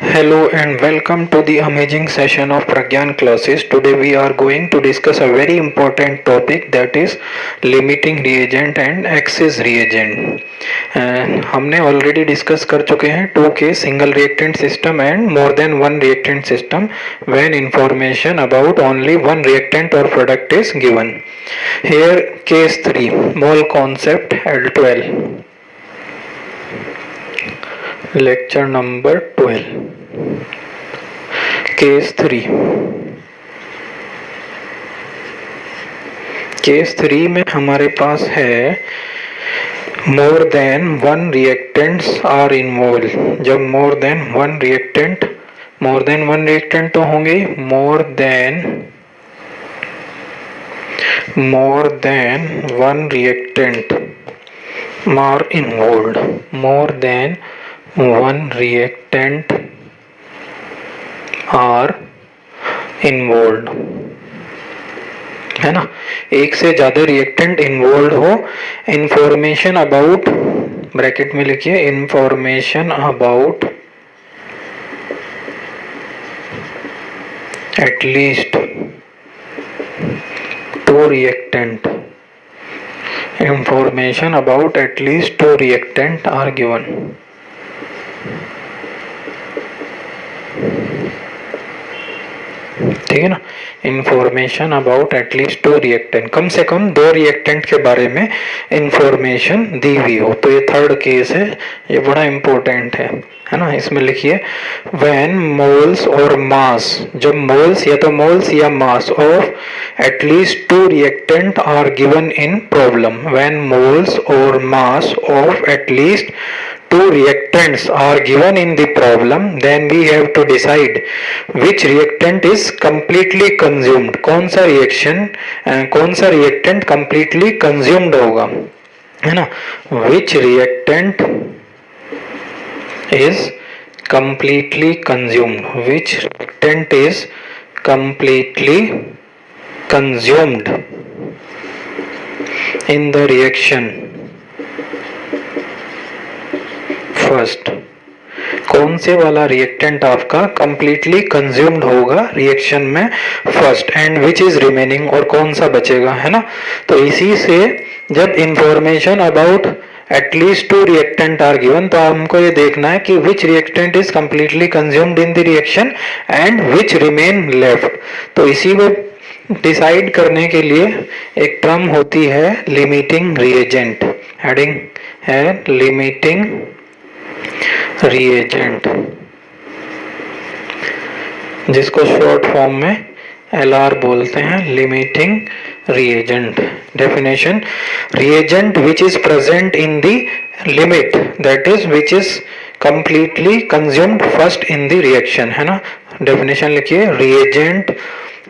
Hello and welcome to the amazing session of Pragyan classes. Today we are going to discuss a very important topic, that is limiting reagent and excess reagent. हमने already discuss कर चुके हैं 2 case single reactant system and more than one reactant system when information about only one reactant or product is given. Here case 3 mole concept L12. Lecture number 12. Case 3. Case 3 में हमारे पास है more than one reactants are involve. जब more than one reactant तो होंगे more than one reactant are involve. More than one reactant are involve, है ना। एक से ज्यादा रिएक्टेंट इन्वॉल्व हो, इंफॉर्मेशन अबाउट, ब्रैकेट में लिखिए information about at least two reactant, information about at least two reactant are given. ठीक है ना, इंफॉर्मेशन अबाउट एटलीस्ट 2 रिएक्टेंट, कम से कम 2 रिएक्टेंट के बारे में इंफॉर्मेशन दी हुई हो। तो ये थर्ड केस है, ये बड़ा इंपॉर्टेंट है ना। इसमें लिखिए व्हेन मोल्स और मास, जब मोल्स या तो मोल्स या mass of at least 2 reactant are given in problem. When moles और mass of at least 2 reactants are given in the problem, then we have to decide which reactant is completely consumed। कौन सा reactant completely consumed होगा, है ना। which reactant is completely consumed, which reactant is completely consumed in the reaction first. कौन से वाला reactant आपका completely consumed होगा रिएक्शन में first, and which is remaining, और कौन सा बचेगा, है ना। तो इसी से जब information about at least 2 reactant are given, तो हमको ये देखना है कि which reactant is completely consumed in the reaction and which remain left. तो इसी को डिसाइड करने के लिए एक टर्म होती है लिमिटिंग रिएजेंट। हेडिंग है लिमिटिंग रिएजेंट, जिसको शॉर्ट फॉर्म में LR बोलते हैं, limiting reagent. Definition, reagent which is present in the limit, that is which is completely consumed first in the reaction, है ना। डेफिनेशन लिखिए reagent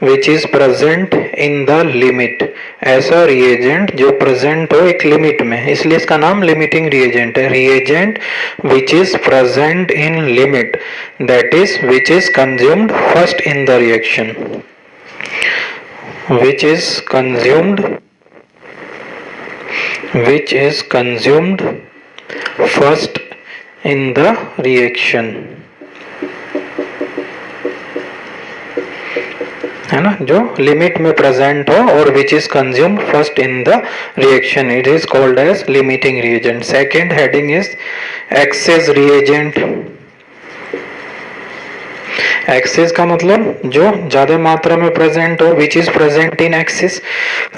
which is present in the limit, ऐसा reagent जो present हो एक limit में, इसलिए इसका नाम लिमिटिंग रिएजेंट है। Reagent which is present in limit, that is which is consumed first in the reaction, which is consumed first in the reaction, है ना, जो लिमिट में प्रेजेंट हो और which is consumed first in the reaction, it is called as limiting reagent. Second heading is excess reagent. Excess का मतलब जो ज्यादा मात्रा में प्रेजेंट हो, which is present in excess,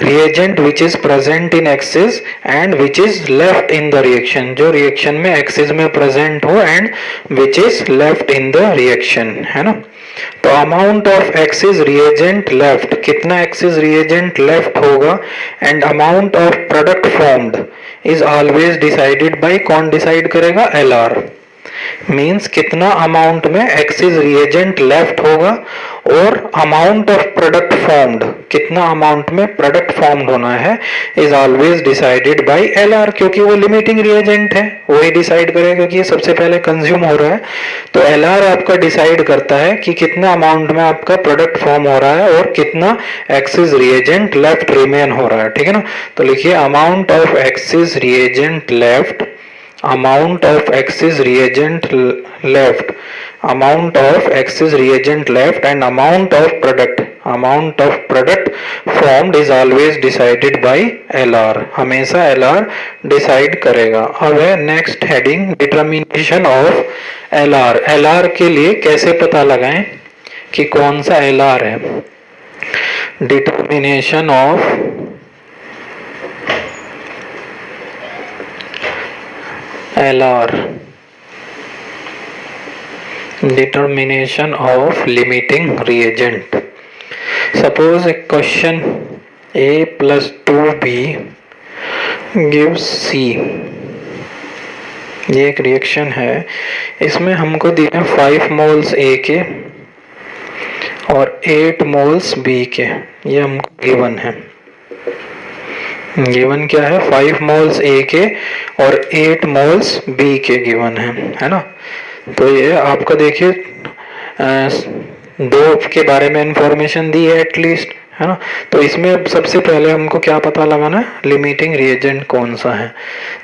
reagent which is present in excess and which is left in the reaction, जो reaction में excess में प्रेजेंट हो and which is left in the reaction, है ना। तो amount of excess reagent left, कितना access reagent left होगा, and amount of product formed is always decided by, कौन डिसाइड करेगा, LR। मीन्स कितना अमाउंट में एक्सेस रिएजेंट लेफ्ट होगा और अमाउंट ऑफ प्रोडक्ट फॉर्म्ड, कितना अमाउंट में प्रोडक्ट फॉर्म्ड होना है, is always decided by LR, क्योंकि वो लिमिटिंग रिएजेंट है, वही डिसाइड करेगा क्योंकि ये सबसे पहले कंज्यूम हो रहा है। तो LR आपका डिसाइड करता है कि कितना अमाउंट में आपका प्रोडक्ट फॉर्म हो रहा है और कितना एक्सेस रिएजेंट लेफ्ट रिमेन हो रहा है, ठीक है ना। तो लिखिए amount of excess reagent left, amount of excess reagent left, amount of excess reagent left and amount of product formed is always decided by LR, हमेशा LR डिसाइड करेगा। अब है next heading determination of LR। LR के लिए कैसे पता लगाएं कि कौन सा LR है। Determination of LR, determination of limiting reagent। Suppose a question A plus 2B gives C। ये एक रिएक्शन है, इसमें हमको दिए 5 मोल्स A के और 8 मोल्स B के, ये हमको गिवन है। गिवन क्या है? 5 मोल्स A के और 8 मोल्स B के गिवन है ना। तो ये आपको देखिए 2 के बारे में इंफॉर्मेशन दी है एटलीस्ट, है ना। तो इसमें सबसे पहले हमको क्या पता लगाना है? लिमिटिंग रिएजेंट कौन सा है।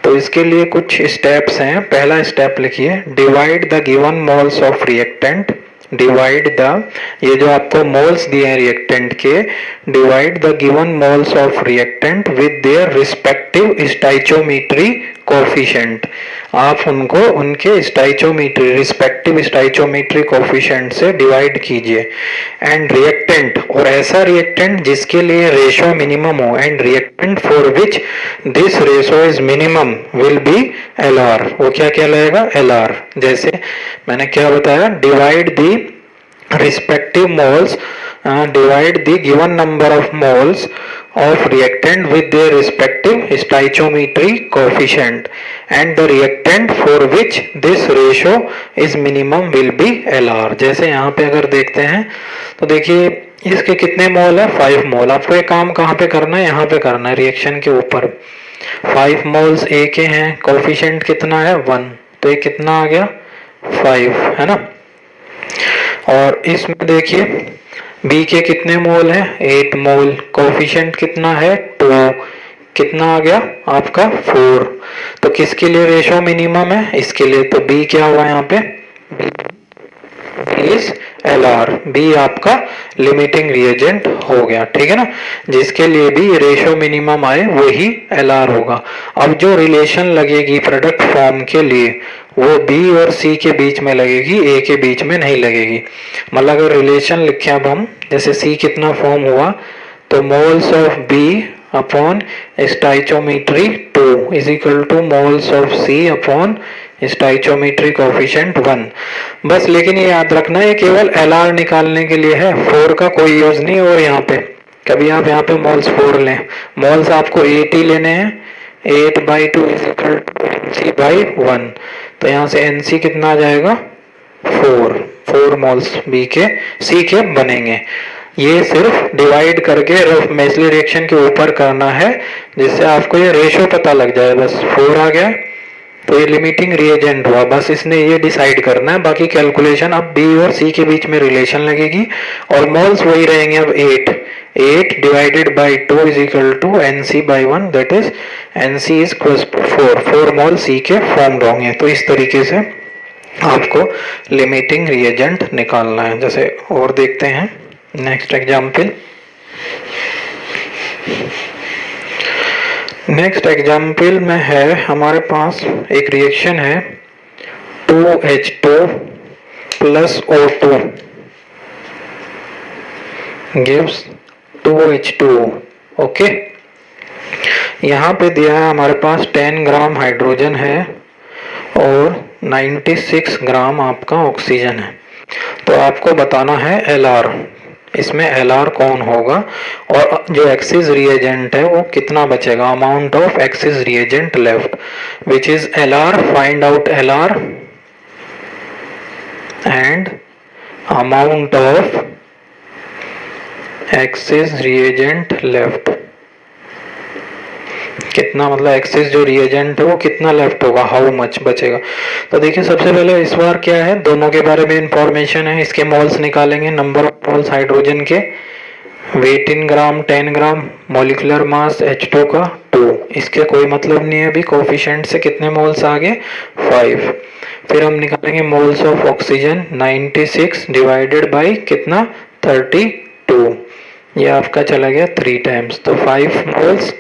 तो इसके लिए कुछ स्टेप्स हैं। पहला स्टेप लिखिए, divide the given moles of reactant. Divide the, ये जो आपको मोल्स दिए हैं रिएक्टेंट के, divide the given moles of reactant with their respective stoichiometry coefficient. आप उनको उनके स्टाइचोमेट्री, रिस्पेक्टिव स्टाइचोमेट्री कोफिशिएंट से डिवाइड कीजिए। एंड रिएक्टेंट, और ऐसा रिएक्टेंट जिसके लिए रेशो मिनिमम हो, and reactant for which this ratio is minimum will be LR। वो क्या कहलाएगा? LR। जैसे मैंने क्या बताया, divide the respective moles, divide the given number of moles of reactant with their respective stoichiometry coefficient and the reactant for which this ratio is minimum will be LR। जैसे यहाँ पे अगर देखते हैं तो देखिए इसके कितने मोल है? 5 मोल। आपको ये काम कहाँ पे करना है? यहाँ पे करना है, रिएक्शन के ऊपर। 5 मोल्स A के हैं, कोफिशिएंट कितना है? 1, तो ये कितना आ गया? 5, है ना। और इसमें देखिए B के कितने मोल हैं? 8 मोल। कोफिशिएंट कितना है? 2, कितना आ गया आपका? 4। तो किसके लिए रेशो मिनिमम है? इसके लिए। तो B क्या हुआ यहाँ पे? B is LR। B आपका लिमिटिंग रिएजेंट हो गया, ठीक है ना। जिसके लिए भी रेशो मिनिमम आए वही LR होगा। अब जो रिलेशन लगेगी प्रोडक्ट फॉर्म के लिए वो B और C के बीच में लगेगी, A के बीच में नहीं लगेगी। मतलब अगर रिलेशन लिखे अब हम, जैसे C कितना फॉर्म हुआ, तो moles of B upon stoichiometry 2 is equal to moles of C upon stoichiometry coefficient 1। बस लेकिन ये याद रखना है केवल LR निकालने के लिए है, 4 का कोई यूज नहीं। और यहाँ पे कभी आप यहाँ पे मोल्स 4 लें, मोल्स आपको 8 ही लेने हैं। 8/2 इज इक्वल टू NC/1। तो यहाँ से NC कितना आ जाएगा? 4 मोल्स B के C के बनेंगे। ये सिर्फ डिवाइड करके रफ मेसली रिएक्शन के ऊपर करना है, जिससे आपको ये रेशो पता लग जाए। बस 4 आ गया तो ये लिमिटिंग रिएजेंट हुआ, बस इसने ये डिसाइड करना है। बाकी कैलकुलेशन अब B और C के बीच में रिलेशन लगेगी और मोल्स वही रहेंगे। अब 8 divided by 2 is equal to NC/1, that is NC is equal to 4 mole C के फॉर्म्ड होंगे। तो इस तरीके से आपको लिमिटिंग रिएजेंट निकालना है। जैसे और देखते हैं नेक्स्ट एग्जाम्पल। नेक्स्ट एग्जाम्पल में है हमारे पास एक रिएक्शन है 2H2 plus O2 gives 2H2O। Okay, यहाँ पे दिया है हमारे पास 10 ग्राम हाइड्रोजन है और 96 ग्राम आपका ऑक्सीजन है। तो आपको बताना है LR। इसमें LR कौन होगा और जो एक्सिस रिएजेंट है वो कितना बचेगा? Amount of excess reagent left which is LR। Find out LR and amount of excess reagent left. कितना, मतलब एक्सिस जो रिएजेंट है वो कितना लेफ्ट होगा, हाउ मच बचेगा। तो देखिए सबसे पहले इस बार क्या है, दोनों के बारे में इंफॉर्मेशन है। इसके मोल्स निकालेंगे, नंबर ऑफ मोल्स हाइड्रोजन के, wait in gram 10 gram, molecular mass H2 का 2। इसके कोई मतलब नहीं है अभी कोफिशिएंट से कितने मोल्स आ गए 5। फिर हम निकालेंगे moles of oxygen 96 divided by कितना 32, ये आपका चला गया 3 टाइम्स, तो 5 मोल्स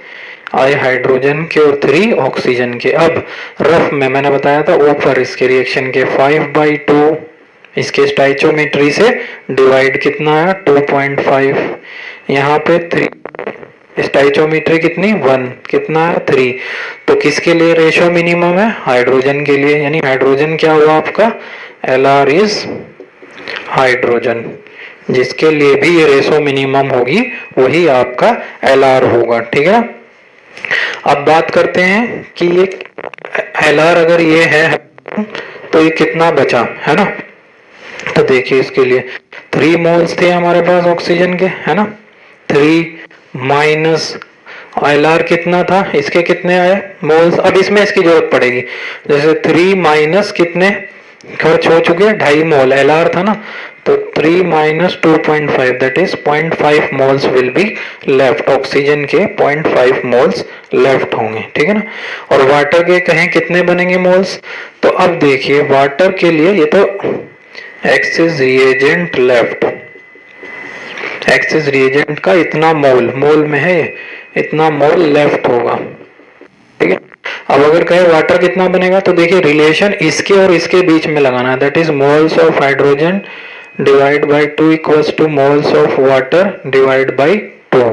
आए हाइड्रोजन के और 3 ऑक्सीजन के। अब रफ में मैंने बताया था ऊपर इसके रिएक्शन के 5/2 इसके स्टाइचोमेट्री से डिवाइड कितना आया 2.5, यहाँ पे 3 स्टाइचोमेट्री कितनी 1 कितना है 3, तो किसके लिए रेशो मिनिमम है हाइड्रोजन के लिए, यानी हाइड्रोजन क्या हुआ आपका Lr इज हाइड्रोजन, जिसके लिए भी ये रेशो मिनिमम होगी वही आपका Lr होगा, ठीक है। अब बात करते हैं कि ये Lr अगर ये है तो ये कितना बचा है ना, तो देखिए इसके लिए 3 मोल्स थे हमारे पास ऑक्सीजन के, है ना, 3 माइनस Lr कितना था, इसके कितने आए मोल्स, अब इसमें इसकी जरूरत पड़ेगी, जैसे 3 माइनस कितने खर्च हो चुके 2.5 मोल Lr था ना, तो 3 minus 2.5 that is 0.5 moles will be left, oxygen के 0.5 मोल्स लेफ्ट होंगे, ठीक है ना। और वाटर के कहें कितने बनेंगे मोल्स, तो अब देखिए वाटर के लिए ये तो x is reagent left, x is reagent का इतना मोल, मोल में है इतना मोल लेफ्ट होगा, ठीक है। अब अगर कहे वाटर कितना बनेगा, तो देखिए रिलेशन इसके और इसके बीच में लगाना है, that is moles of hydrogen divide by 2 equals to moles of water divide by 2,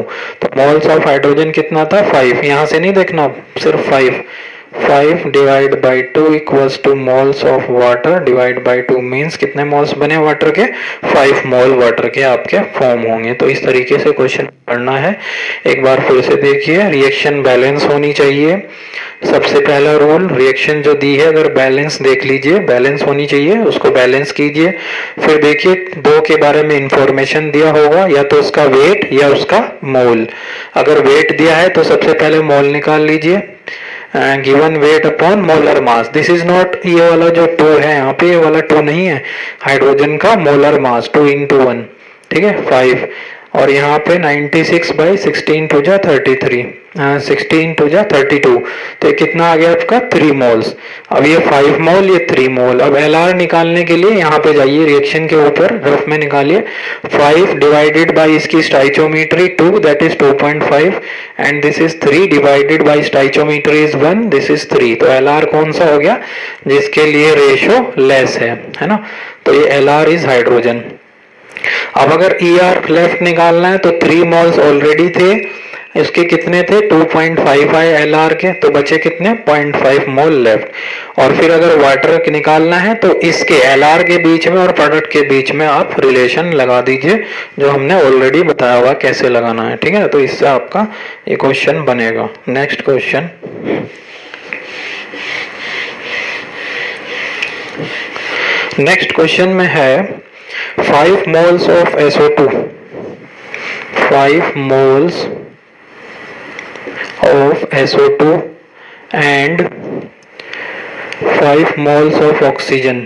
तो मोल्स ऑफ हाइड्रोजन कितना था 5, यहां से नहीं देखना सिर्फ 5 divide by 2 equals to moles of water divide by 2 means कितने मोल्स बने वाटर के 5 मोल वाटर के आपके फॉर्म होंगे। तो इस तरीके से क्वेश्चन पढ़ना है। एक बार फिर से देखिए, रिएक्शन बैलेंस होनी चाहिए, सबसे पहला रूल, रिएक्शन जो दी है अगर बैलेंस देख लीजिए, बैलेंस होनी चाहिए, उसको बैलेंस कीजिए। फिर देखिए दो के बारे में इंफॉर्मेशन दिया होगा, या तो उसका वेट या उसका मोल। अगर वेट दिया है तो सबसे पहले मोल निकाल लीजिए, given weight upon molar mass, this is not, ये वाला जो 2 है यहाँ पे ये वाला 2 नहीं है, हाइड्रोजन का मोलर मास 2 into 1, ठीक है 5, और यहाँ पे 96 बाई 16 टू जा 33, 16 टू जा 32, तो कितना आ गया आपका 3 मोल्स। अब ये 5 मोल ये 3 मोल। अब Lr निकालने के लिए यहाँ पे जाइए रिएक्शन के ऊपर रफ में निकालिए, 5 डिवाइडेड बाई इसकी stoichiometry 2 that is 2.5 and this is 3 divided by stoichiometry is 1 this is 3, तो Lr कौन सा हो गया जिसके लिए रेशो लेस है ना, तो ये Lr इज हाइड्रोजन। अब अगर Er लेफ्ट निकालना है तो 3 मोल्स ऑलरेडी थे, इसके कितने थे 2.5 आए Lr के, तो बचे कितने 0.5 मोल लेफ्ट। और फिर अगर वाटर निकालना है तो इसके Lr के बीच में और प्रोडक्ट के बीच में आप रिलेशन लगा दीजिए, जो हमने ऑलरेडी बताया हुआ कैसे लगाना है, ठीक है। तो इससे आपका ये क्वेश्चन बनेगा। नेक्स्ट क्वेश्चन, नेक्स्ट क्वेश्चन में है 5 moles of SO2, 5 moles of SO2 and 5 moles of oxygen,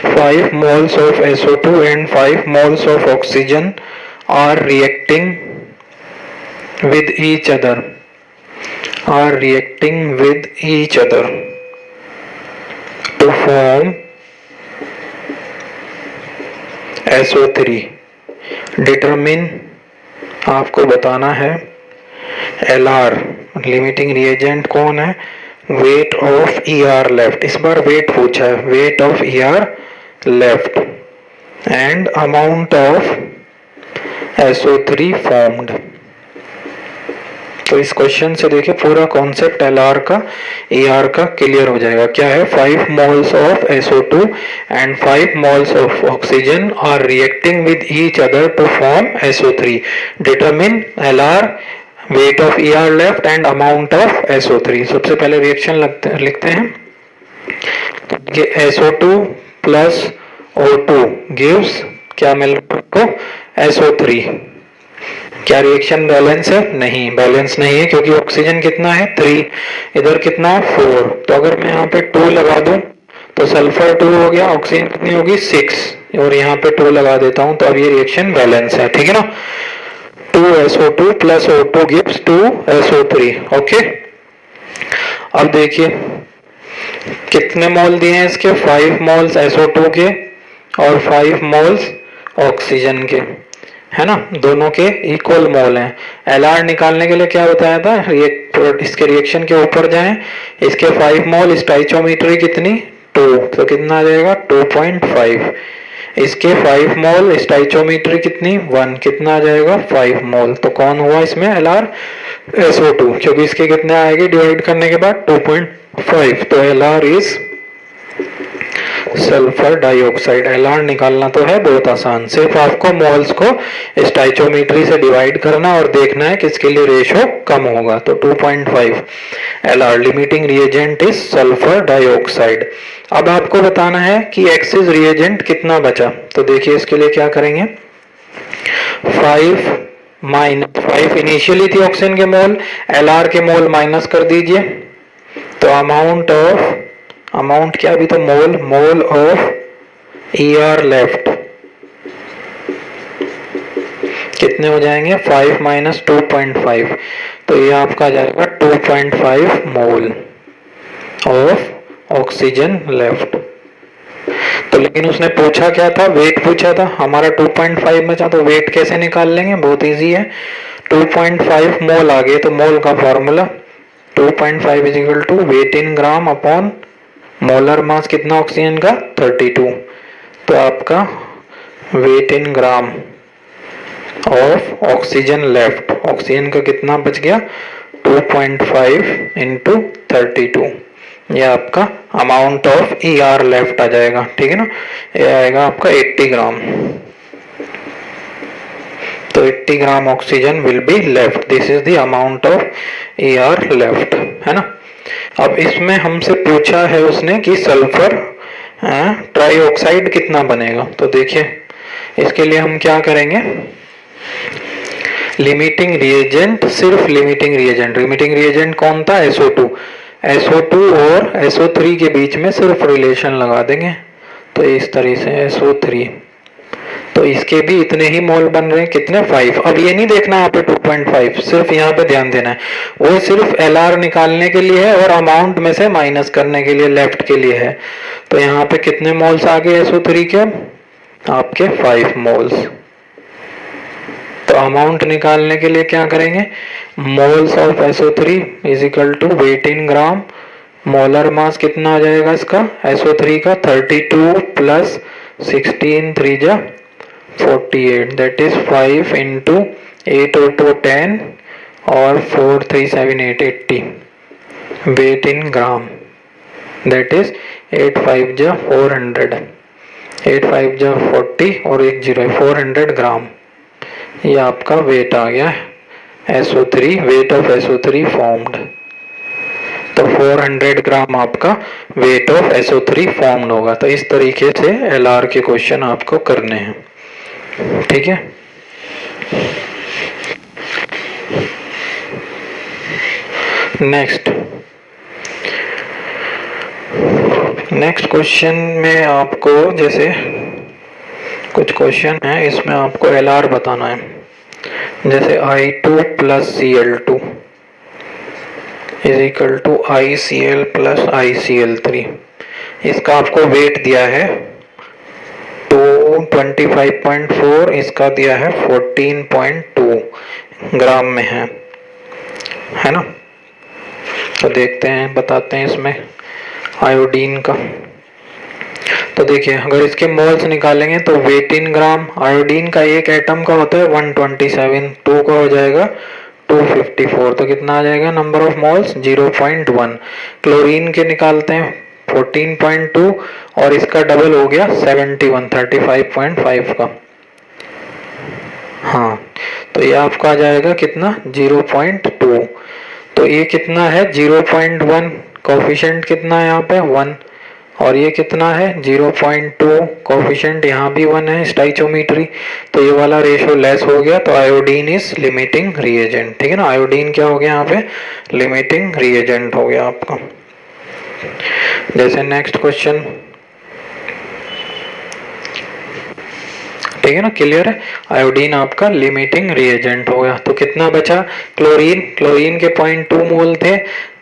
5 moles of SO2 and 5 moles of oxygen are reacting with each other, are reacting with each other to form SO3। Determine आपको बताना है Lr, limiting reagent कौन है, weight of Er left, इस बार wait पूछा है, weight of Er left and amount of SO3 formed. तो इस क्वेश्चन से देखिए पूरा कॉन्सेप्ट Lr का Er का क्लियर हो जाएगा। क्या है 5 moles of SO2 and 5 moles of oxygen are reacting with each other to form SO3, determine Lr, weight of Er left and amount of SO3। सबसे पहले रिएक्शन लिखते हैं, तो SO2 plus O2 gives क्या मिल रहा है आपको SO3। क्या रिएक्शन बैलेंस है, नहीं बैलेंस नहीं है, क्योंकि ऑक्सीजन कितना है 3, इधर कितना है 4, तो अगर मैं यहाँ पे 2 लगा दूं तो सल्फर 2 हो गया, ऑक्सीजन कितनी होगी 6, और यहाँ पे 2 लगा देता हूं तो अब ये रिएक्शन बैलेंस है, ठीक है ना। 2SO2 plus O2 gives 2SO3, okay. अब देखिए कितने मोल दिए हैं इसके, 5 मोल्स SO2 के और 5 मोल्स ऑक्सीजन के, है ना, दोनों के इक्वल मोल हैं। LR निकालने के लिए क्या बताया था, इसके रिएक्शन के ऊपर जाएं, इसके 5 मोल, स्टाइचोमेट्री कितनी 2, तो कितना आ जाएगा 2.5, इसके 5 मोल स्टाइचोमेट्री कितनी 1, कितना आ जाएगा 5 मोल। तो कौन हुआ इसमें LR SO2, क्योंकि इसके कितने आएंगे डिवाइड करने के बाद 2.5, तो LR is sulphur dioxide. LR निकालना तो है बहुत आसान, सिर्फ आपको मोल्स को स्टाइचोमेट्री से डिवाइड करना और देखना है किसके लिए रेशो कम होगा। तो 2.5 LR limiting reagent is sulphur dioxide. अब आपको बताना है कि एक्सिस रिएजेंट कितना बचा। तो देखिए इसके लिए क्या करेंगे, 5 इनिशियली थी ऑक्सीजन के मोल, LR के मोल माइनस कर दीजिए, तो अमाउंट क्या, अभी तो मोल ऑफ ER लेफ्ट कितने हो जाएंगे, 5 माइनस 2.5, तो ये आपका आ जाएगा 2.5 मोल ऑफ ऑक्सीजन लेफ्ट। तो लेकिन उसने पूछा क्या था, वेट पूछा था, हमारा 2.5 बचा, तो वेट कैसे निकाल लेंगे, बहुत इजी है, 2.5 मोल आ गए तो मोल का formula 2.5 is equal to weight in gram upon molar mass कितना ऑक्सीजन का 32, तो आपका weight in gram of oxygen left, oxygen का कितना बच गया 2.5 इंटू 32, ये आपका अमाउंट ऑफ ER लेफ्ट आ जाएगा, ठीक है ना, ये आएगा आपका 80 ग्राम। तो 80 gram oxygen will be left, this is the amount of ER left, है ना। अब इसमें हमसे पूछा है उसने कि सल्फर ट्राइऑक्साइड कितना बनेगा। तो देखिए इसके लिए हम क्या करेंगे, लिमिटिंग रिएजेंट, सिर्फ लिमिटिंग रिएजेंट कौन था, SO2 और SO3 के बीच में सिर्फ रिलेशन लगा देंगे, तो इस तरह से SO3, तो इसके भी इतने ही मोल बन रहे हैं, कितने 5। अब ये नहीं देखना यहाँ पे 2.5, सिर्फ यहाँ पे ध्यान देना है, वो सिर्फ LR निकालने के लिए है और अमाउंट में से माइनस करने के लिए लेफ्ट के लिए है। तो यहाँ पे कितने मोल्स आ गए SO3 के, आपके 5 मोल्स। तो अमाउंट निकालने के लिए क्या करेंगे, moles of SO3 is equal to weight in gram, molar mass कितना आ जाएगा इसका SO3 का 32 प्लस 16 3 जा 48, दैट इज 5 इंटू 8 और 2 10 और 4 3 7 8 80 weight in gram, that is 8 5 जा 400, 8 5 जा 40 और 1 0 400 ग्राम, ये आपका वेट आ गया SO3, weight of SO3 formed. तो 400 ग्राम आपका वेट ऑफ SO3 फॉर्म्ड होगा। तो इस तरीके से LR के क्वेश्चन आपको करने हैं, ठीक है। नेक्स्ट क्वेश्चन में आपको जैसे कुछ क्वेश्चन है, इसमें आपको LR बताना है, जैसे I2 plus Cl2 is equal to ICl plus ICl3, इसका आपको वेट दिया है 25.4, इसका दिया है 14.2 ग्राम में है ना। तो देखते हैं, बताते हैं इसमें आयोडीन का। तो देखिए अगर इसके मोल्स निकालेंगे तो वेट इन ग्राम, आयोडीन का एक एटम का होता है 127, 2 का हो जाएगा 254, तो कितना आ जाएगा नंबर ऑफ मोल्स 0.1। क्लोरीन के निकालते हैं 14.2 और इसका डबल हो गया 71, 35.5 का, हाँ, तो ये आपका आ जाएगा कितना 0.2, तो ये कितना है 0.1, कोफिशिएंट कितना है यहाँ पे 1, और ये कितना है 0.2, कोफिशिएंट यहाँ भी 1 है स्टाइचोमेट्री, तो ये वाला रेशो लेस हो गया, तो आयोडीन इज लिमिटिंग रिएजेंट, ठीक है ना। आयोडीन क्या हो गया यहाँ पे लिमिटिंग रिएजेंट हो गया आपका। जैसे नेक्स्ट क्वेश्चन, ठीक है ना, क्लियर है, आयोडीन आपका लिमिटिंग रिएजेंट हो गया। तो कितना बचा, क्लोरीन के 0.2 मोल थे,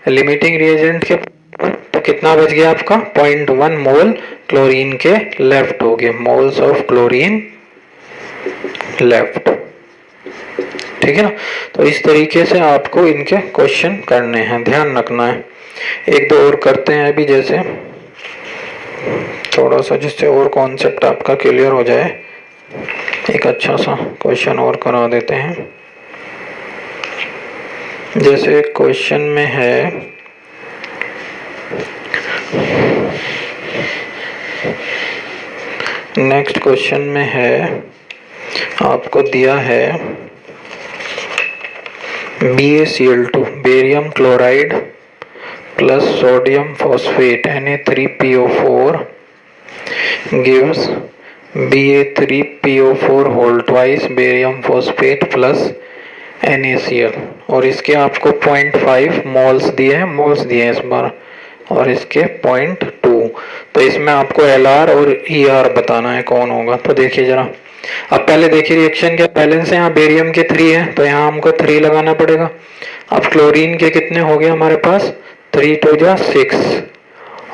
लिमिटिंग रिएजेंट के तो कितना बच गया आपका 0.1 मोल क्लोरीन के लेफ्ट हो गए, मोल्स ऑफ क्लोरीन लेफ्ट। ठीक है ना। तो इस तरीके से आपको इनके क्वेश्चन करने हैं, ध्यान रखना है। एक दो और करते हैं अभी, जैसे थोड़ा सा जिससे और कॉन्सेप्ट आपका क्लियर हो जाए, एक अच्छा सा क्वेश्चन और करा देते हैं। जैसे क्वेश्चन में है नेक्स्ट क्वेश्चन में है आपको दिया है BaCl2 barium chloride plus sodium phosphate Na3PO4 gives Ba3PO4 whole twice barium phosphate plus NaCl, और इसके आपको 0.5 मोल्स दिए हैं, मोल्स दिए हैं इस बार, और इसके 0.2। तो इसमें आपको Lr और Er बताना है कौन होगा। तो देखिए जरा, अब पहले देखिए रिएक्शन के बैलेंस है, यहाँ बेरियम के 3 है तो यहाँ हमको 3 लगाना पड़ेगा। अब क्लोरीन के कितने हो गए हमारे पास, 3 2 जा 6,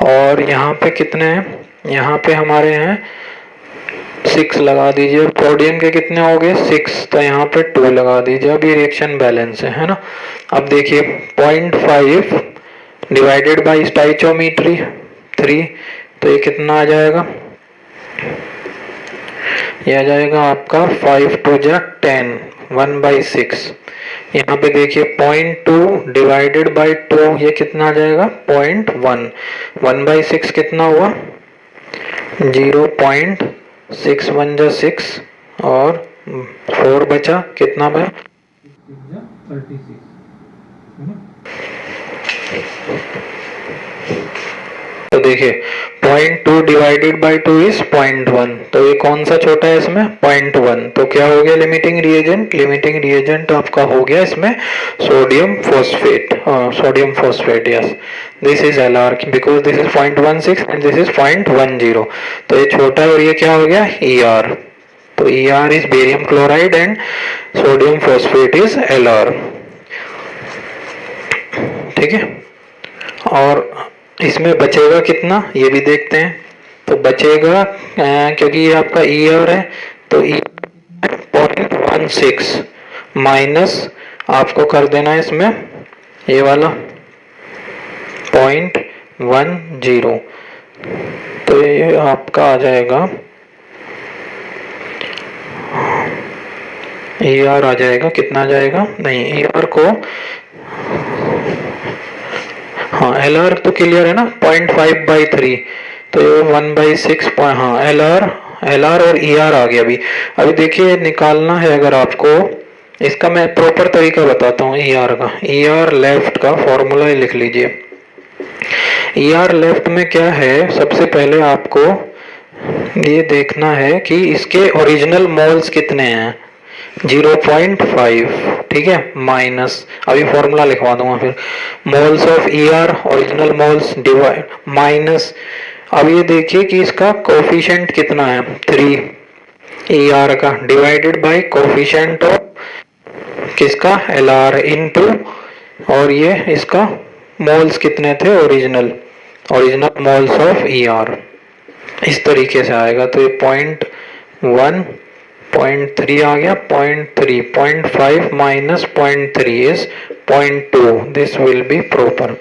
और यहाँ पे कितने हैं, यहाँ पे हमारे हैं 6 लगा दीजिए। सोडियम के कितने हो गए 6, तो यहाँ पे 2 लगा दीजिए। अब ये रिएक्शन बैलेंस है ना। अब देखिए 0.5 डिवाइडेड बाई स्टाइचोमेट्री 3, तो ये कितना आ जाएगा, ये आ जाएगा आपका 5 2 जा 10, 1/6। यहाँ पे देखिए 0.2 डिवाइडेड बाई 2, ये कितना आ जाएगा 0.1, 1/6 कितना हुआ 0.6, 1 जा 6, और 4 बचा, कितना बचा 36, है ना। तो देखिए 0.2 डिवाइडेड बाई 2 इज 0.1, तो ये कौन सा छोटा है इसमें 0.1, तो क्या हो गया लिमिटिंग रिएजेंट, लिमिटिंग रिएजेंट आपका हो गया इसमें sodium phosphate, sodium phosphate, yes this is Lr because this is 0.16 and this is 0.10, तो ये छोटा है और ये क्या हो गया Er, तो Er is barium chloride and sodium phosphate is Lr। ठीक है, और इसमें बचेगा कितना ये भी देखते हैं। तो बचेगा क्योंकि ये आपका Er है, तो 0.16 माइनस आपको कर देना है इसमें ये वाला 0.10, तो ये आपका आ जाएगा Er आ जाएगा, कितना आ जाएगा, नहीं Er को, हाँ Lr तो क्लियर है ना 0.5/3, तो 1/6, हाँ Lr और Er आ गया। अभी देखिए निकालना है अगर आपको, इसका मैं प्रॉपर तरीका बताता हूँ Er का। Er लेफ्ट का फॉर्मूला ही लिख लीजिए। Er लेफ्ट में क्या है, सबसे पहले आपको ये देखना है कि इसके ओरिजिनल मोल्स कितने हैं, 0.5, ठीक है, माइनस, अभी फॉर्मूला लिखवा दूंगा फिर, moles of Er original moles divide minus, अब ये देखिए कि इसका कोफिशिएंट कितना है 3 Er का, डिवाइडेड बाय कोफिशिएंट ऑफ किसका Lr इनटू, और ये इसका मोल्स कितने थे ओरिजिनल मोल्स ऑफ Er, इस तरीके से आएगा। तो ये 0.1 0.3 आ गया, 0.3 0.5 minus 0.3 is 0.2, this will B proper.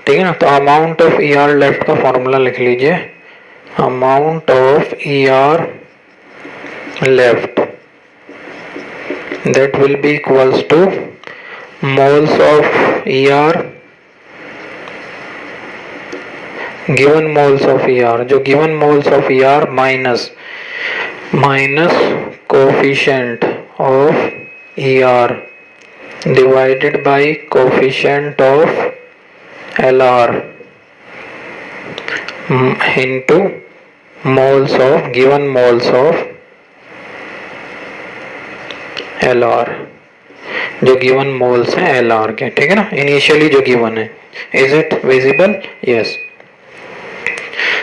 ठीक है ना। तो अमाउंट ऑफ Er लेफ्ट का फॉर्मूला लिख लीजिए, amount of Er left that will be equals to moles of Er given moles of Er, जो given moles of Er minus coefficient of Er divided by coefficient of Lr into moles of given moles of Lr, जो given moles हैं Lr के, ठीक है ना, initially जो given है। Is it visible, yes.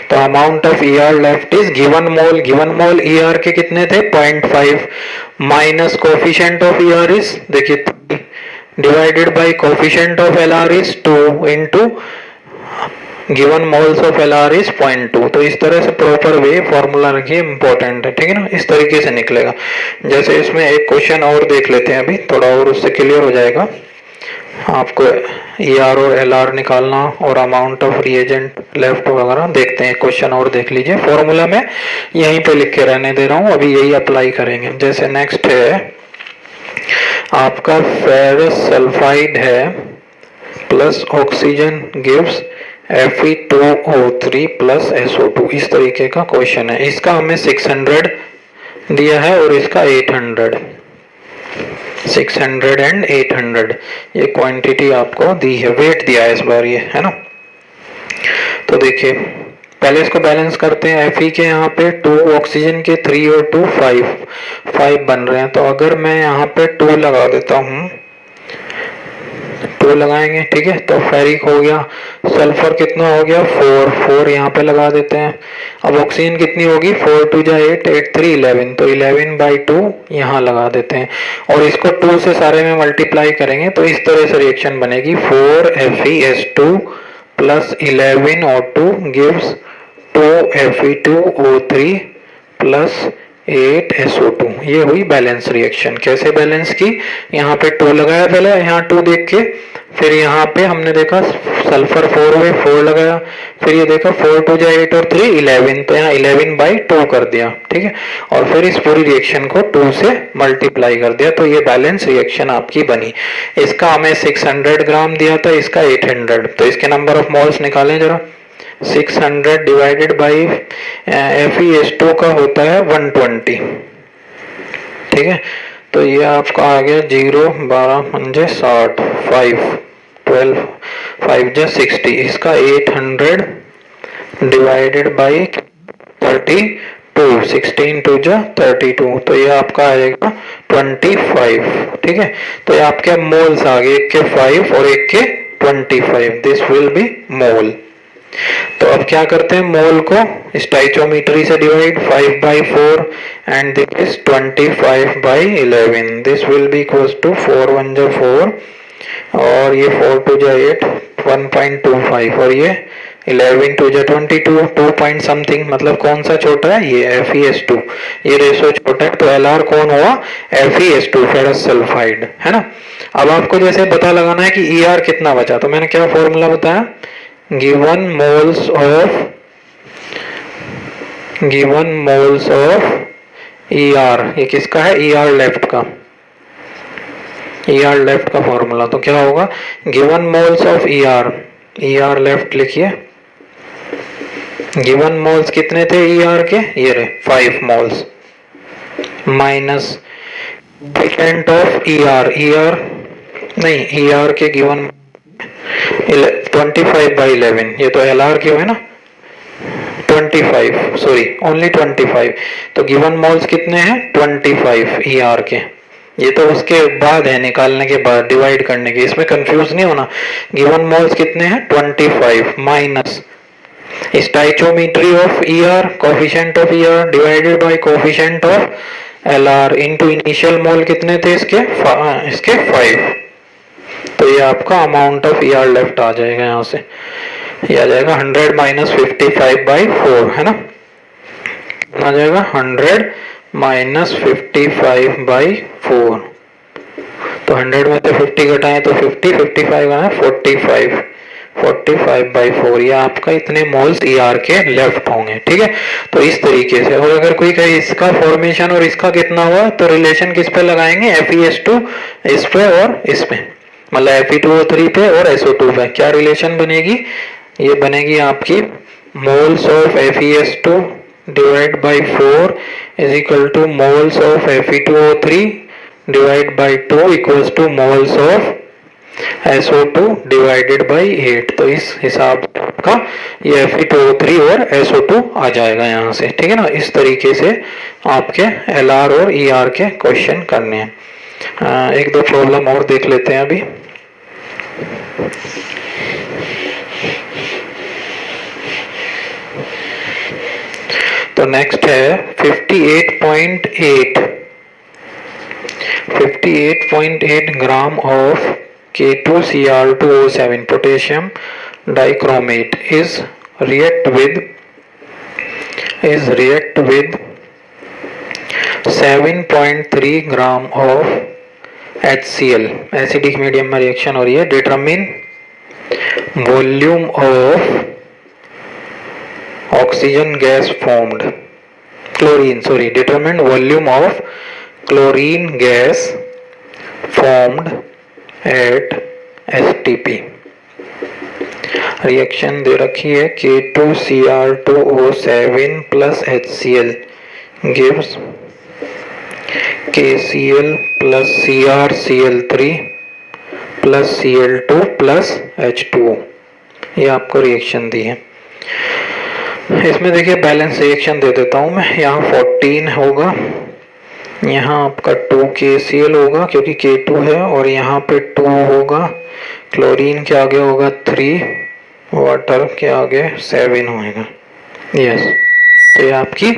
तो amount of Er left is given mole Er के कितने थे 0.5 minus coefficient of Er is, देखिए divided by coefficient of LR is 2 into given moles of LR is 0.2। तो इस तरह से प्रॉपर वे फॉर्मूला रखिए, इंपॉर्टेंट है, ठीक है ना, इस तरीके से निकलेगा। जैसे इसमें एक क्वेश्चन और देख लेते हैं अभी, थोड़ा और उससे क्लियर हो जाएगा आपको। ER और LR निकालना और अमाउंट ऑफ रिएजेंट लेफ्ट वगैरह देखते हैं, क्वेश्चन और देख लीजिए। फॉर्मूला में यहीं पे लिख के रहने दे रहा हूँ, अभी यही अप्लाई करेंगे। जैसे नेक्स्ट है आपका फेरस सल्फाइड है plus oxygen gives Fe2O3 plus SO2, इस तरीके का क्वेश्चन है। इसका हमें 600 दिया है और इसका 800, 600 एंड 800 ये क्वांटिटी आपको दी है, वेट दिया है इस बार ये, है ना। तो देखिए पहले इसको बैलेंस करते हैं। Fe के यहाँ पे 2, ऑक्सीजन के 3 और 2 5 बन रहे हैं। तो अगर मैं यहाँ पे 2 लगा देता हूँ, 2 लगाएंगे, ठीक है, तो फेरिक हो गया। सल्फर कितना हो गया 4 यहाँ पे लगा देते हैं। अब ऑक्सीजन कितनी होगी 4 2 जा 8 8 3 11, तो 11/2 यहाँ लगा देते हैं और इसको 2 से सारे में मल्टीप्लाई करेंगे तो इस तरह से रिएक्शन बनेगी 4 FeS2 plus 11 O2 gives 2 Fe2O3 plus 8 SO2। ये हुई बैलेंस रिएक्शन। कैसे बैलेंस की, यहाँ पे 2 लगाया पहले, यहाँ 2 देख के, फिर यहाँ पे हमने देखा सल्फर 4 हुए 4 लगाया, फिर ये देखा 4 2 जा 8 और 3 11, तो यहाँ 11/2 कर दिया, ठीक है, और फिर इस पूरी रिएक्शन को 2 से मल्टीप्लाई कर दिया, तो ये बैलेंस रिएक्शन आपकी बनी। इसका हमें 600 ग्राम दिया था, इसका 800, तो इसके नंबर ऑफ मोल्स निकालें जरा। 600 डिवाइडेड बाई FeS2 का होता है 120, ठीक है, तो ये आपका आ गया 0 12 पंजे 60 5 12 5 जा 60। इसका 800 डिवाइडेड बाई 32, 16 2 जा 32, तो ये आपका आएगा 25, ठीक है। तो ये आपके मोल्स आ गए, एक के 5 और एक के 25, दिस विल बी मोल। तो अब क्या करते हैं, मोल को स्टाइचोमीट्री से divide 5/4 and this is 25/11, this will be equals to 4 1 जा 4 और ये 4 2 जा 8 1.25 और ये 11 2 जा 22 2 पॉइंट समथिंग, मतलब कौन सा छोटा है, ये FeS2, ये रेशो छोटा है, तो LR कौन हुआ FeS2 फेरस सल्फाइड, है ना। अब आपको जैसे पता लगाना है कि ER कितना बचा, तो मैंने क्या फॉर्मूला बताया, given moles of ER, ये किसका है ER लेफ्ट का, ER लेफ्ट का फॉर्मूला, तो क्या होगा given moles of ER left लिखिए। given moles कितने थे ER के, ये रहे 5 moles minus coefficient of ER नहीं, ER के given 25/11, ये तो LR क्यों है ना 25, सॉरी ओनली 25, तो गिवन मोल्स कितने हैं 25 ER के, ये तो उसके बाद है निकालने के बाद डिवाइड करने के, इसमें कंफ्यूज नहीं होना। गिवन मोल्स कितने हैं 25 minus stoichiometry of ER, coefficient of ER divided by coefficient of LR into initial mole कितने थे इसके 5, तो ये आपका अमाउंट ऑफ ER लेफ्ट आ जाएगा, यहाँ से ये आ जाएगा 100 माइनस 55/4, है ना, आ जाएगा 100 माइनस 55/4, तो 100 में से 50 घटाएं तो 50 55 है 45/4, ये आपका इतने मोल्स ER के लेफ्ट होंगे, ठीक है। तो इस तरीके से, और अगर कोई कहे इसका फॉर्मेशन और इसका कितना हुआ, तो रिलेशन किस पे लगाएंगे FeS2 इस पे और इस पे, मतलब Fe2O3 पे और SO2 पे, क्या रिलेशन बनेगी, ये बनेगी आपकी moles of FeS2 divide by 4 is equal to moles of Fe2O3 divide by 2 equals to moles of SO2 divided by 8। तो इस हिसाब का ये Fe2O3 और SO2 आ जाएगा यहाँ से, ठीक है ना। इस तरीके से आपके LR और ER के क्वेश्चन करने हैं। एक दो प्रॉब्लम और देख लेते हैं अभी। तो नेक्स्ट है 58.8 58.8 gram of K2Cr2O7 potassium dichromate is react with 7.3 gram of HCl, acidic medium में रिएक्शन हो रही है. Determine volume of oxygen gas formed, determine volume of chlorine gas formed at STP. Reaction दे रखी है K2Cr2O7 plus HCl gives KCl plus CrCl3 plus Cl2 plus H2O. ये आपको reaction दी है. इसमें देखिए बैलेंस रिएक्शन दे देता हूँ मैं. यहाँ 14 होगा, यहाँ आपका 2 KCl होगा क्योंकि K2 है, और यहाँ पे 2 होगा. क्लोरीन के आगे होगा 3, वाटर के आगे 7 होएगा. यस, तो ये आपकी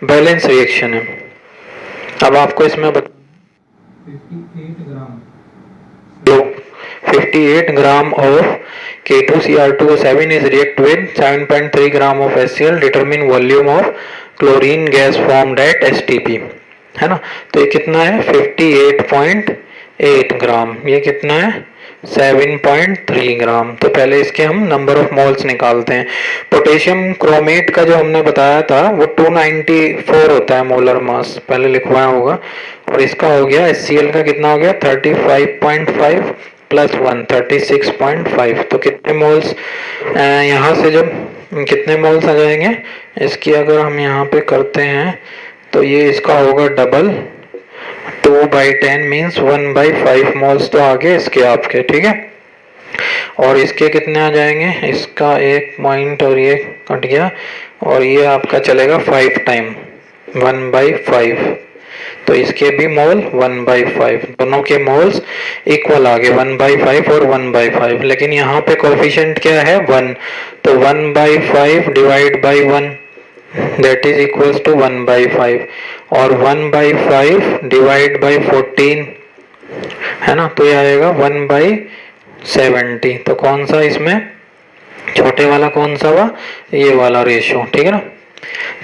बैलेंस रिएक्शन है. अब आपको इसमें 58 gram of K2Cr2O7 is react with 7.3 gram of HCl. Determine volume of chlorine gas formed at STP. है ना. तो ये कितना है 58.8 ग्राम, ये कितना है 7.3 ग्राम. तो पहले इसके हम नंबर ऑफ मोल्स निकालते हैं. पोटेशियम क्रोमेट का जो हमने बताया था वो 294 होता है मोलर मास, पहले लिखवाया होगा. और इसका हो गया HCl का कितना हो गया 35.5 प्लस 1 36.5. तो कितने मोल्स यहाँ से जब कितने मोल्स आ जाएंगे इसकी, अगर हम यहाँ पे करते हैं तो ये इसका होगा डबल. 2/10 मीन्स 1/5 मोल्स तो आगे इसके आपके. ठीक है, और इसके कितने आ जाएंगे, इसका 1 पॉइंट और ये कट गया, और ये आपका चलेगा 5 टाइम 1/5. तो इसके भी मोल 1/5, दोनों के मोल्स इक्वल आ गए 1/5 और 1/5. लेकिन यहाँ पे कोफिशिएंट क्या है 1, तो 1/5 divide by 1 that is equals to 1/5, और 1/5 डिवाइड बाई 14 है ना, तो ये आएगा 1/70. तो कौन सा इसमें छोटे वाला कौन सा हुआ, ये वाला रेशियो. ठीक है ना.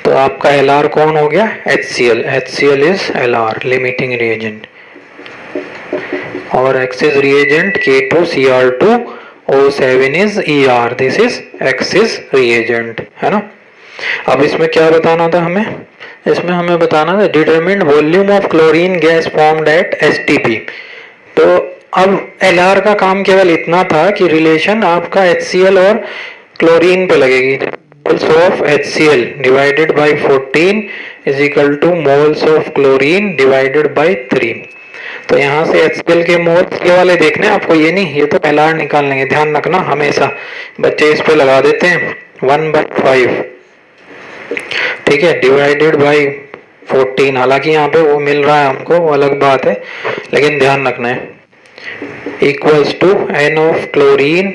तो आपका LR कौन हो गया HCl. HCl is LR limiting reagent, और excess reagent K2Cr2O7 is ER. This is excess reagent, है ना. अब इसमें क्या बताना था हमें, इसमें हमें बताना था determine volume of chlorine gas formed at STP. तो अब LR का काम केवल इतना था कि रिलेशन आपका HCl और क्लोरीन पे लगेगी. Moles of HCl divided by 14 is equal to moles of chlorine divided by 3. तो यहाँ से HCl के मोल्स ये वाले देखने आपको, ये नहीं, ये तो LR निकाल लेंगे. ध्यान रखना हमेशा बच्चे इस पे लगा देते हैं 1/5. ठीक है, डिवाइडेड बाई 14. हालांकि यहाँ पे वो मिल रहा है हमको, वो अलग बात है, लेकिन ध्यान रखना है. Equals to N of chlorine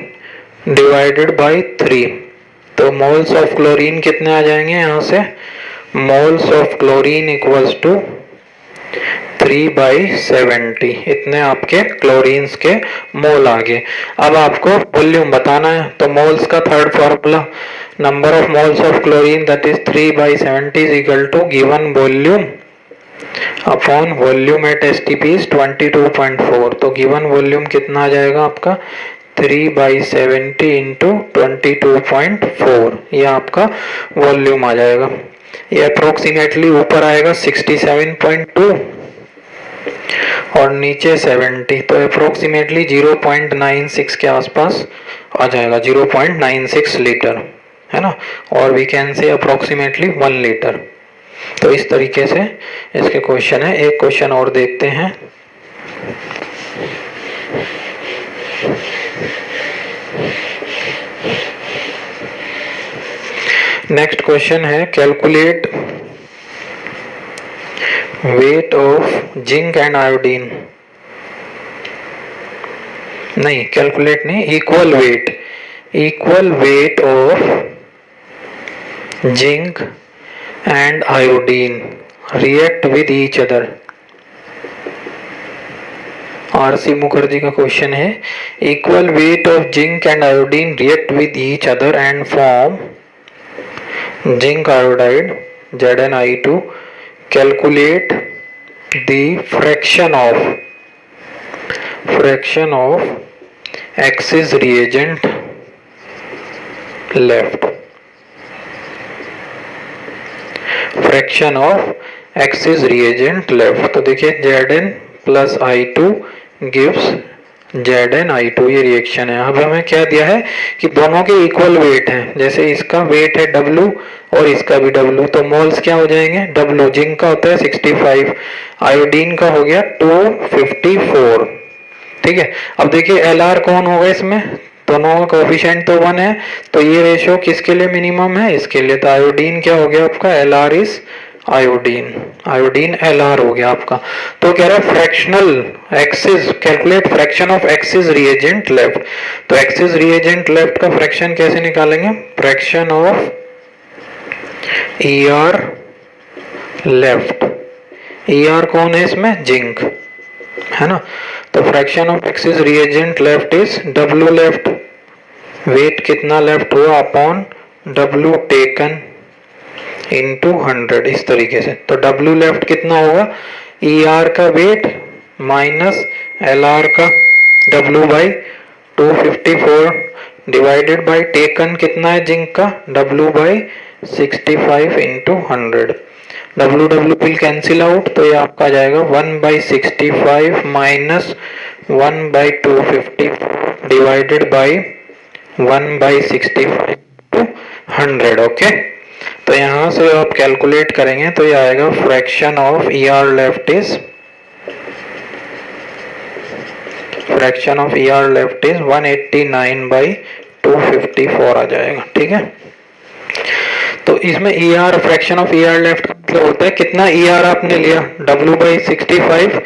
divided by 3. तो मोल्स ऑफ क्लोरीन कितने आ जाएंगे यहाँ से, moles of chlorine equals to 3/70. इतने आपके क्लोरीन्स के मोल आ गए. अब आपको वॉल्यूम बताना है, तो मोल्स का third formula number of moles of chlorine that is 3/70 is equal to given volume upon volume at STP is 22.4. तो गिवन वॉल्यूम कितना आ जाएगा आपका 3/70 इंटू 22.4. ये आपका वॉल्यूम आ जाएगा. ये अप्रोक्सीमेटली ऊपर आएगा 67.2 और नीचे 70, तो अप्रोक्सीमेटली 0.96 के आसपास आ जाएगा, 0.96 लीटर, है ना. और we can say approximately 1 litre. तो इस तरीके से इसके क्वेश्चन है. एक क्वेश्चन और देखते हैं. नेक्स्ट क्वेश्चन है calculate weight of zinc and iodine. नहीं, कैलकुलेट नहीं, equal weight of zinc and iodine react with each other. RC Mukherjee का क्वेश्चन है, equal weight of zinc and iodine react with each other and form zinc iodide ZnI2, calculate the fraction of X's reagent left. Fraction of X's reagent left. तो देखिए Zn plus I2 gives ZnI2, ये reaction है। अब हमें क्या दिया है कि दोनों के इक्वल वेट हैं, जैसे इसका वेट है W और इसका भी W, तो मोल्स क्या हो जाएंगे, W जिंक का होता है 65, आयोडीन का हो गया 254, ठीक है। अब देखिए LR कौन होगा इसमें, दोनों का कोएफिशिएंट तो 1 है, तो ये रेशियो किसके लिए मिनिमम है, इसके लिए। तो आयोडीन क्या हो गया आपका, LR इज आयोडीन LR हो गया आपका। तो कह रहा है fractional excess, calculate fraction of excess reagent left. तो एक्सिस रिएजेंट लेफ्ट का फ्रैक्शन कैसे निकालेंगे, fraction of ER left. ER कौन है इसमें, जिंक है ना। तो fraction of excess reagent left is W left, weight कितना लेफ्ट हुआ अपॉन W टेकन इंटू 100, इस तरीके से। तो W लेफ्ट कितना होगा, ER का वेट माइनस LR का W by 254 divided by taken कितना है जिंक का, W by 65 into 100। W will cancel out, तो ये आपका आ जाएगा 1/65 minus 1/250 divided by 1/65 to 100। Okay, तो यहाँ से आप कैलकुलेट करेंगे तो ये आएगा fraction of ER left is 189/254 आ जाएगा, ठीक है। तो इसमें ER fraction of ER left मतलब होता है कितना ER आपने लिया, W/65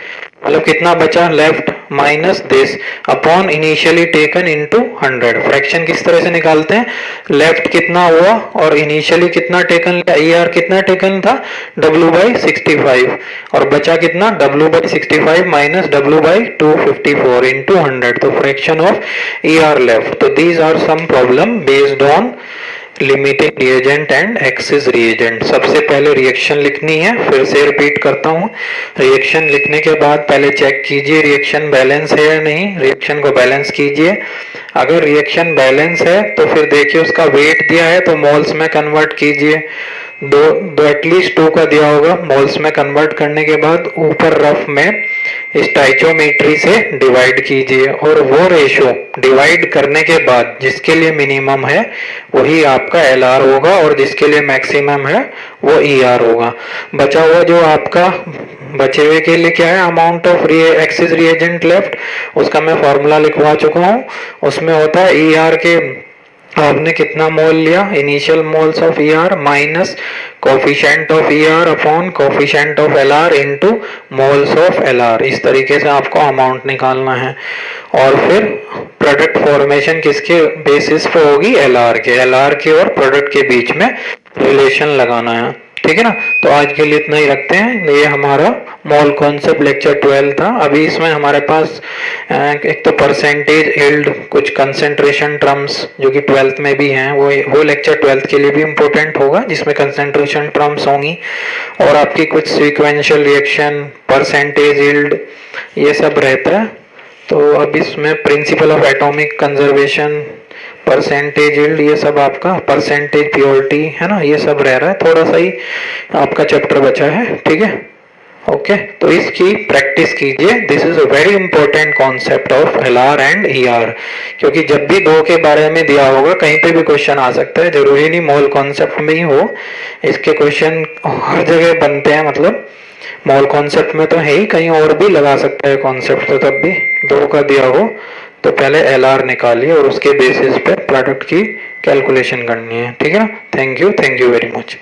मतलब कितना बचा left minus this upon initially taken into 100। Fraction किस तरह से निकालते हैं, लेफ्ट कितना हुआ और इनिशियली कितना टेकन लिया, ER कितना टेकन था W/65 और बचा कितना W/65 माइनस W/254 इंटू 100, तो फ्रैक्शन ऑफ ER लेफ्ट। तो these are some problem based on limiting reagent and excess reagent. सबसे पहले रिएक्शन लिखनी है, फिर से रिपीट करता हूँ, रिएक्शन लिखने के बाद पहले चेक कीजिए रिएक्शन बैलेंस है या नहीं, रिएक्शन को बैलेंस कीजिए। अगर रिएक्शन बैलेंस है तो फिर देखिए उसका वेट दिया है तो मोल्स में कन्वर्ट कीजिए, दो एटलीस्ट 2 का दिया होगा, मोल्स में कन्वर्ट करने के बाद ऊपर रफ में स्टाइचोमेट्री से डिवाइड कीजिए और वो रेशो डिवाइड करने के बाद जिसके लिए मिनिमम है वही आपका LR होगा और जिसके लिए मैक्सिमम है वो ER होगा। बचा हुआ जो आपका बचे हुए के लिए क्या है, amount of excess reagent left, उसका मैं फॉर्मूला लिखवा चुका हूँ। उसमें होता है ER के आपने कितना मोल लिया, initial moles of ER minus coefficient of ER upon coefficient of LR into moles of LR। इस तरीके से आपको अमाउंट निकालना है और फिर प्रोडक्ट फॉर्मेशन किसके बेसिस पे होगी, LR के और प्रोडक्ट के बीच में रिलेशन लगाना है, ठीक है ना। तो आज के लिए इतना ही रखते हैं। ये हमारा मोल कॉन्सेप्ट लेक्चर 12 था। अभी इसमें हमारे पास एक तो परसेंटेज यील्ड, कुछ कंसेंट्रेशन टर्म्स जो कि 12th में भी हैं, वो लेक्चर 12th के लिए भी इम्पोर्टेंट होगा जिसमें कंसेंट्रेशन टर्म्स होंगी, और आपकी कुछ सीक्वेंशियल रिएक्शन, परसेंटेज यील्ड, ये सब रहता है। तो अब इसमें principle of atomic conservation, percentage yield, ये सब आपका परसेंटेज प्योरिटी है ना, ये सब रह रहा है, थोड़ा सा ही आपका चैप्टर बचा है, ठीक है। ओके, तो इसकी प्रैक्टिस कीजिए। This is a very important concept of LR and ER, क्योंकि जब भी दो के बारे में दिया होगा कहीं पे भी क्वेश्चन आ सकता है, जरूरी नहीं मोल कॉन्सेप्ट में ही हो, इसके क्वेश्चन हर जगह बनते हैं। मतलब मोल कॉन्सेप्ट में तो है ही, कहीं और भी लगा सकता है कॉन्सेप्ट, तो तब भी दो का दिया हो तो पहले LR निकालिए और उसके बेसिस पे प्रोडक्ट की कैलकुलेशन करनी है, ठीक है ना। Thank you very much.